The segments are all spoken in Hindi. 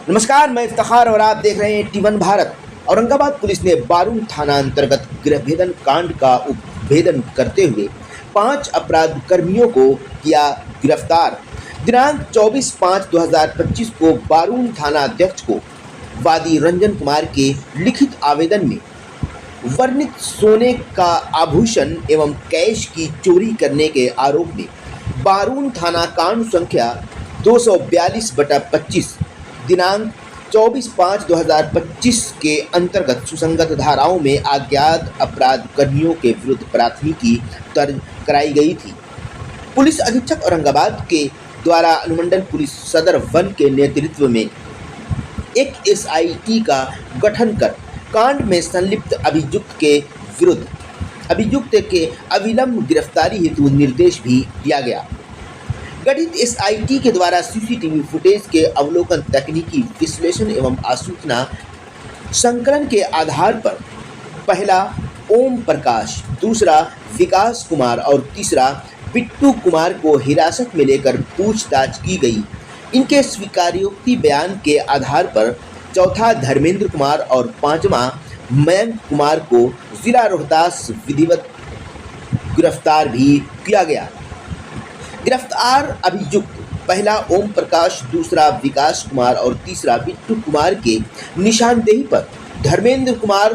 नमस्कार, मैं इफ्तिखार और आप देख रहे हैं टी1 भारत। औरंगाबाद पुलिस ने बारूण थाना अंतर्गत गृहभेदन कांड का उद्भेदन करते हुए 5 अपराध कर्मियों को किया गिरफ्तार। दिनांक 24/5/2025 को बारूण थाना अध्यक्ष को वादी रंजन कुमार के लिखित आवेदन में वर्णित सोने का आभूषण एवं कैश की चोरी करने के आरोप में बारूण थाना कांड संख्या 242/25 दिनांक 24/5/2025 के अंतर्गत सुसंगत धाराओं में अज्ञात अपराध कर्मियों के विरुद्ध प्राथमिकी दर्ज कराई गई थी। पुलिस अधीक्षक औरंगाबाद के द्वारा अनुमंडल पुलिस सदर वन के नेतृत्व में एक एसआईटी का गठन कर कांड में संलिप्त अभियुक्त के विरुद्ध अभियुक्त के अविलंब गिरफ्तारी हेतु निर्देश भी दिया गया। गठित एसआईटी के द्वारा सीसीटीवी फुटेज के अवलोकन, तकनीकी विश्लेषण एवं आसूचना संकलन के आधार पर पहला ओम प्रकाश, दूसरा विकास कुमार और तीसरा बिट्टू कुमार को हिरासत में लेकर पूछताछ की गई। इनके स्वीकारोक्ति बयान के आधार पर चौथा धर्मेंद्र कुमार और पांचवा मयंक कुमार को जिला रोहतास विधिवत गिरफ्तार भी किया गया। गिरफ्तार अभियुक्त पहला ओम प्रकाश, दूसरा विकास कुमार और तीसरा बिट्टू कुमार के निशानदेही पर धर्मेंद्र कुमार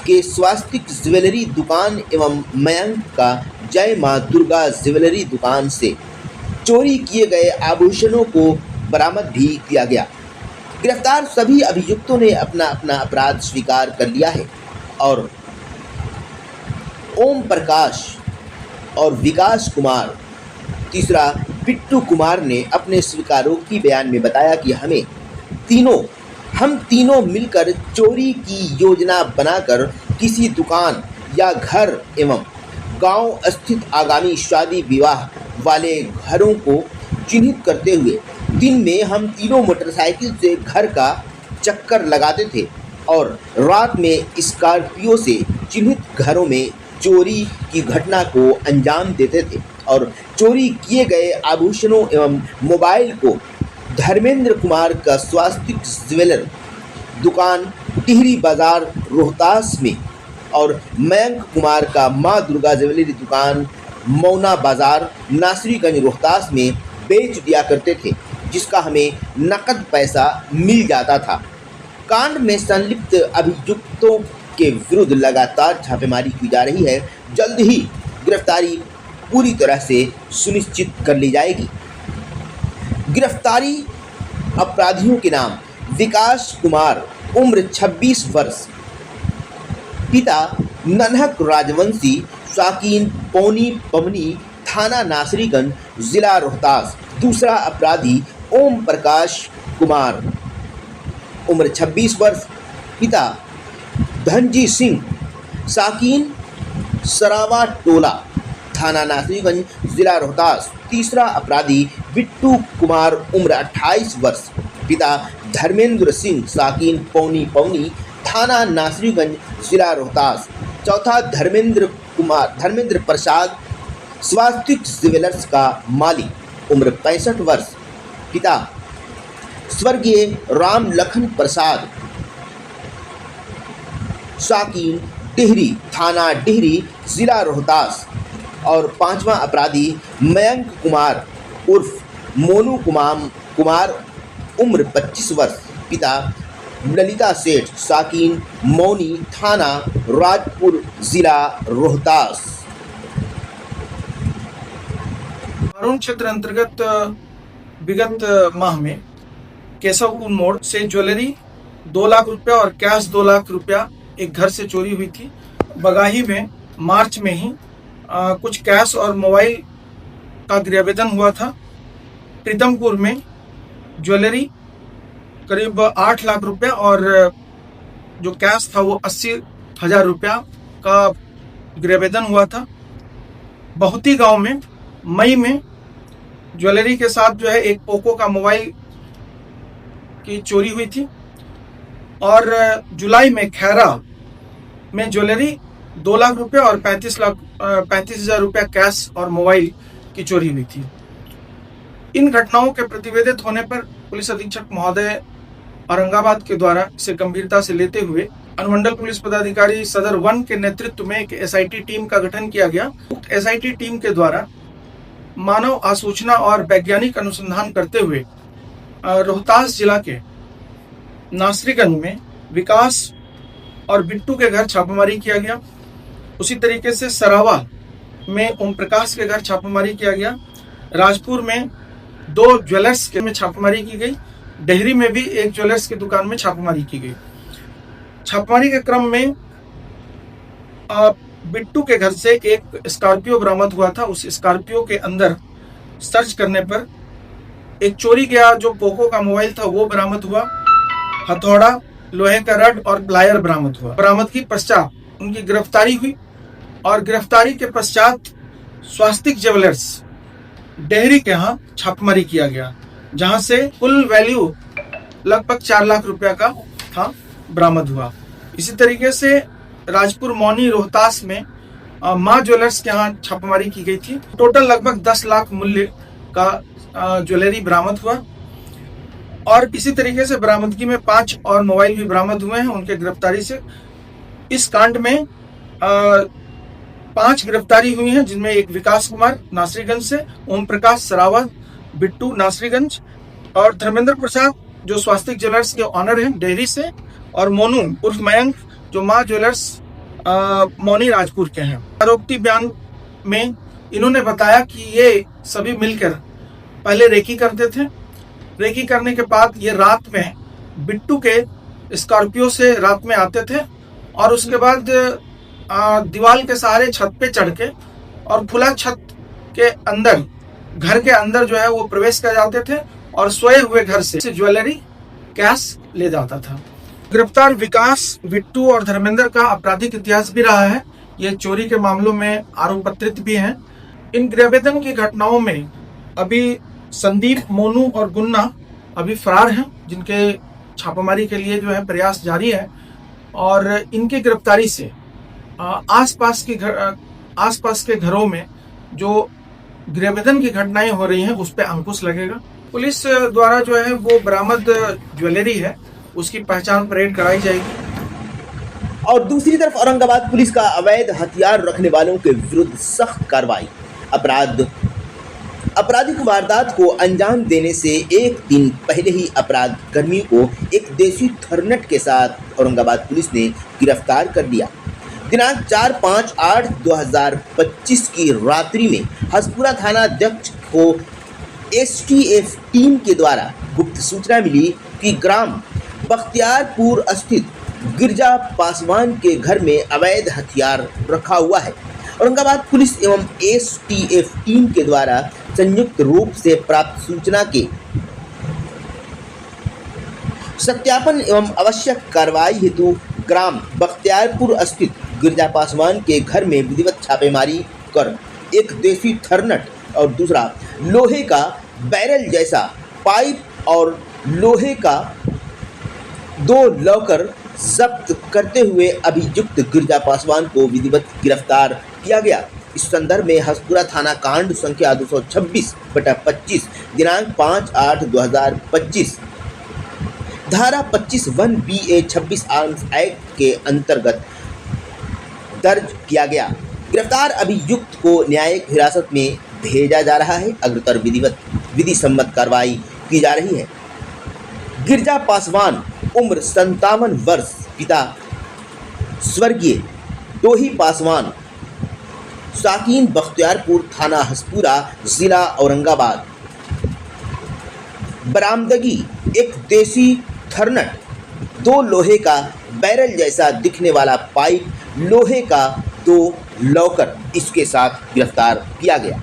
के स्वास्तिक ज्वेलरी दुकान एवं मयंक का जय मां दुर्गा ज्वेलरी दुकान से चोरी किए गए आभूषणों को बरामद भी किया गया। गिरफ्तार सभी अभियुक्तों ने अपना अपना अपराध स्वीकार कर लिया है और ओम प्रकाश और विकास कुमार, तीसरा बिट्टू कुमार ने अपने स्वीकारोक्ति बयान में बताया कि हम तीनों मिलकर चोरी की योजना बनाकर किसी दुकान या घर एवं गांव स्थित आगामी शादी विवाह वाले घरों को चिन्हित करते हुए दिन में हम तीनों मोटरसाइकिल से घर का चक्कर लगाते थे और रात में स्कॉर्पियो से चिन्हित घरों में चोरी की घटना को अंजाम देते थे और चोरी किए गए आभूषणों एवं मोबाइल को धर्मेंद्र कुमार का स्वास्तिक ज्वेलर दुकान टिहरी बाजार रोहतास में और मयंक कुमार का मां दुर्गा ज्वेलरी दुकान मौना बाजार नासरीगंज रोहतास में बेच दिया करते थे, जिसका हमें नकद पैसा मिल जाता था। कांड में संलिप्त अभियुक्तों के विरुद्ध लगातार छापेमारी की जा रही है। जल्द ही गिरफ्तारी पूरी तरह से सुनिश्चित कर ली जाएगी। गिरफ्तारी अपराधियों के नाम: विकास कुमार, उम्र 26 वर्ष, पिता नन्हक राजवंशी, साकीन पौनी पवनी, थाना नासरीगंज, जिला रोहतास। दूसरा अपराधी ओम प्रकाश कुमार, उम्र 26 वर्ष, पिता धनजी सिंह, साकीन सरावा टोला, थाना नासरीगंज, जिला रोहतास। तीसरा अपराधी बिट्टू कुमार, उम्र 28 वर्ष, पिता धर्मेंद्र सिंह, साकीन पौनी, थाना नासरीगंज, जिला रोहतास। चौथा धर्मेंद्र प्रसाद, स्वास्तिक ज्वेलर्स का मालिक, उम्र 65 वर्ष, पिता स्वर्गीय राम लखन प्रसाद, साकीन टिहरी, थाना टिहरी, जिला रोहतास। और पांचवा अपराधी मयंक कुमार उर्फ मोनू कुमार, उम्र 25 वर्ष, पिता ललिता सेठ, साकीन मौनी, थाना राजपुर, जिला रोहतास। बारूण क्षेत्र अंतर्गत विगत माह में केशवपुर मोड़ से ज्वेलरी 2 लाख रुपया और कैश 2 लाख रुपया एक घर से चोरी हुई थी। बगाही में मार्च में ही कुछ कैश और मोबाइल का गृहभेदन हुआ था। प्रीतमपुर में ज्वेलरी करीब 8 लाख रुपया और जो कैश था वो 80,000 रुपया का गृहभेदन हुआ था। बहुती गांव में मई में ज्वेलरी के साथ जो है एक पोको का मोबाइल की चोरी हुई थी और जुलाई में खैरा में ज्वेलरी 2 लाख रुपया और 35,000 रुपया कैश और मोबाइल की चोरी हुई थी। इन घटनाओं के प्रतिवेदित होने पर पुलिस अधीक्षक महोदय औरंगाबाद के द्वारा इसे गंभीरता से लेते हुए अनुमंडल पुलिस पदाधिकारी सदर 1 के नेतृत्व में एक एसआईटी टीम का गठन किया गया। एसआईटी टीम के द्वारा मानव आसूचना और वैज्ञानिक अनुसंधान करते हुए रोहतास जिला के नासरीगंज में विकास और बिट्टू के घर छापेमारी किया गया। उसी तरीके से सरावा में ओम प्रकाश के घर छापेमारी किया गया। राजपुर में 2 ज्वेलर्स के में छापेमारी की गई। डेहरी में भी एक ज्वेलर्स की दुकान में छापेमारी की गई। छापेमारी के क्रम में बिट्टू के घर से एक स्कॉर्पियो बरामद हुआ था। उस स्कॉर्पियो के अंदर सर्च करने पर एक चोरी गया जो पोको का मोबाइल था वो बरामद हुआ। हथौड़ा, लोहे का रड और प्लायर बरामद हुआ। बरामदगी पश्चात उनकी गिरफ्तारी हुई और गिरफ्तारी के पश्चात स्वास्तिक ज्वेलर्स डेहरी के यहाँ छापेमारी किया गया, जहां से कुल वैल्यू लगभग 4 लाख रुपया का था बरामद हुआ। इसी तरीके से राजपुर मौनी रोहतास में माँ ज्वेलर्स के यहाँ छापेमारी की गई थी। टोटल लगभग 10 लाख मूल्य का ज्वेलरी बरामद हुआ और इसी तरीके से बरामदगी में 5 और मोबाइल भी बरामद हुए हैं उनके गिरफ्तारी से। इस कांड में 5 गिरफ्तारी हुई हैं, जिनमें एक विकास कुमार नासरीगंज से, ओम प्रकाश सरावा, बिट्टू नासरीगंज और धर्मेंद्र प्रसाद जो स्वास्तिक ज्वेलर्स के ऑनर हैं डेहरी से, और मोनू उर्फ मयंक जो माँ ज्वेलर्स मौनी राजपुर के हैं। आरोपी बयान में इन्होंने बताया कि ये सभी मिलकर पहले रेकी करते थे। रेकी करने के बाद ये रात में बिट्टू के स्कॉर्पियो से रात में आते थे और उसके बाद दीवार के सहारे छत पे चढ़ के और खुला छत के अंदर घर के अंदर जो है वो प्रवेश कर जाते थे और सोए हुए घर से ज्वेलरी कैश ले जाता था। गिरफ्तार विकास, बिट्टू और धर्मेंद्र का आपराधिक इतिहास भी रहा है। ये चोरी के मामलों में आरोप पत्रित भी हैं। इन गृहभेदन की घटनाओं में अभी संदीप, मोनू और गुन्ना अभी फरार हैं, जिनके छापेमारी के लिए जो है प्रयास जारी है और इनकी गिरफ्तारी से आसपास के घरों में जो गृहभेदन की घटनाएं हो रही हैं उस पर अंकुश लगेगा। पुलिस द्वारा जो है वो बरामद ज्वेलरी है उसकी पहचान परेड कराई जाएगी। और दूसरी तरफ औरंगाबाद पुलिस का अवैध हथियार रखने वालों के विरुद्ध सख्त कार्रवाई। आपराधिक वारदात को अंजाम देने से एक दिन पहले ही अपराध कर्मियों को एक देसी थर्नेट के साथ औरंगाबाद पुलिस ने गिरफ्तार कर लिया। दिनांक 4/5/2025 की रात्रि में हसपुरा थाना अध्यक्ष को एसटीएफ टीम के द्वारा गुप्त सूचना मिली कि ग्राम बख्तियारपुर स्थित गिरजा पासवान के घर में अवैध हथियार रखा हुआ है। औरंगाबाद पुलिस एवं एसटीएफ टीम के द्वारा संयुक्त रूप से प्राप्त सूचना के सत्यापन एवं आवश्यक कार्रवाई हेतु ग्राम बख्तियारपुर स्थित गिरजा पासवान के घर में विधिवत छापेमारी कर एक देसी थर्नेट और दूसरा लोहे का बैरल जैसा पाइप और लोहे का 2 लॉकर जब्त करते हुए अभियुक्त गिरजा पासवान को विधिवत गिरफ्तार किया गया। इस संदर्भ में हसपुरा थाना कांड संख्या 226/25 दिनांक 5/8/2025 धारा 25(1) BA 26 आर्म्स एक्ट के अंतर्गत दर्ज किया गया। गिरफ्तार अभियुक्त को न्यायिक हिरासत में भेजा जा रहा है। अग्रतर विधि सम्मत कार्रवाई की जा रही है। गिरजा पासवान उम्र 57 वर्ष, पिता स्वर्गीय टोही पासवान, साकीन बख्तियारपुर, थाना हसपुरा, जिला औरंगाबाद। बरामदगी एक देसी थर्नेट, 2 लोहे का बैरल जैसा दिखने वाला पाइप, लोहे का 2 लॉकर इसके साथ गिरफ्तार किया गया।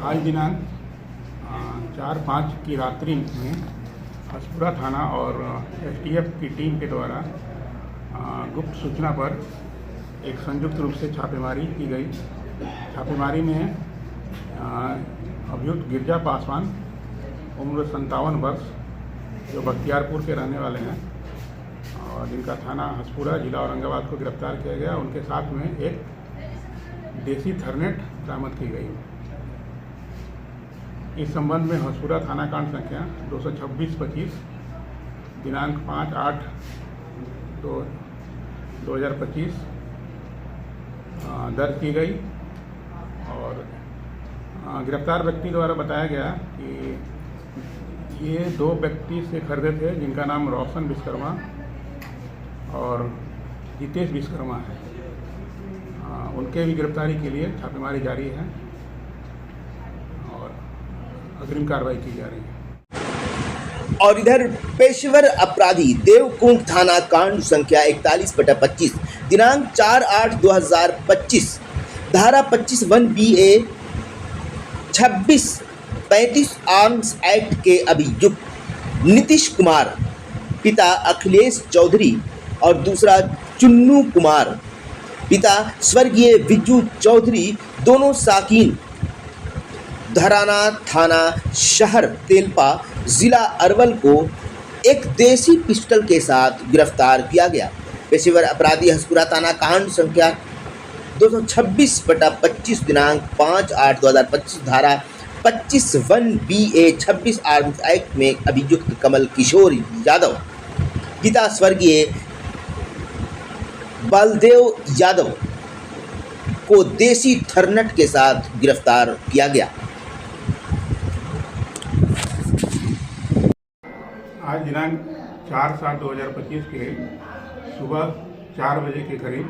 आज दिनांक 4/5 की रात्रि में हसपुरा थाना और एसटीएफ की टीम के द्वारा गुप्त सूचना पर एक संयुक्त रूप से छापेमारी की गई। छापेमारी में अभियुक्त गिरजा पासवान उम्र 57 वर्ष जो बख्तियारपुर के रहने वाले हैं और जिनका थाना हसपुरा जिला औरंगाबाद को गिरफ्तार किया गया। उनके साथ में एक देसी थर्नेट बरामद की गई। इस संबंध में हंसपुरा थाना कांड संख्या 226-25 दिनांक 5/8/2025 दर्ज की गई और गिरफ्तार व्यक्ति द्वारा बताया गया कि ये 2 व्यक्ति से खरीदे थे जिनका नाम रोशन विश्वकर्मा और जितेश विश्वकर्मा है। उनके भी गिरफ्तारी के लिए छापेमारी जारी है और अग्रिम कार्रवाई की जा रही है। और इधर पेशेवर अपराधी देवकुंड थाना कांड संख्या 41/25 दिनांक 4/8/2025 धारा 25(1)BA 26-35 आर्म्स एक्ट के अभियुक्त नीतीश कुमार पिता अखिलेश चौधरी और दूसरा चुन्नू कुमार पिता स्वर्गीय विज्जू चौधरी दोनों साकीन धराना थाना शहर तेलपा जिला अरवल को एक देसी पिस्टल के साथ गिरफ्तार किया गया। पेशेवर अपराधी हंसपुरा थाना कांड संख्या 226/25 दिनांक 5/8/2025 धारा 25(1)BA 26 आर्म्स एक्ट में अभियुक्त कमल किशोर यादव पिता स्वर्गीय बलदेव यादव को देसी थर्नट के साथ गिरफ्तार किया गया। आज दिनांक 4/7/2025 के सुबह 4 बजे के करीब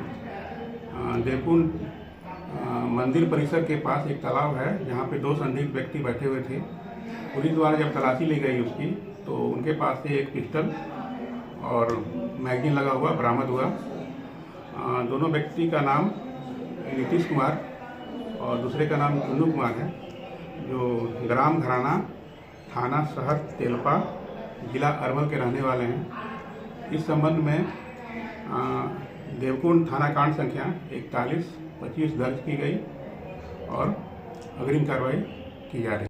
देवकुंड मंदिर परिसर के पास एक तालाब है जहाँ पे 2 संदिग्ध व्यक्ति बैठे हुए थे। पुलिस द्वारा जब तलाशी ली गई उसकी तो उनके पास से एक पिस्टल और मैगजीन लगा हुआ बरामद हुआ। दोनों व्यक्ति का नाम नीतीश कुमार और दूसरे का नाम चुन्नू कुमार है, जो ग्राम घराना थाना शहर तेलपा जिला अरवल के रहने वाले हैं। इस संबंध में देवकुंड थाना कांड संख्या 41/25 दर्ज की गई और अग्रिम कार्रवाई की जा रही है।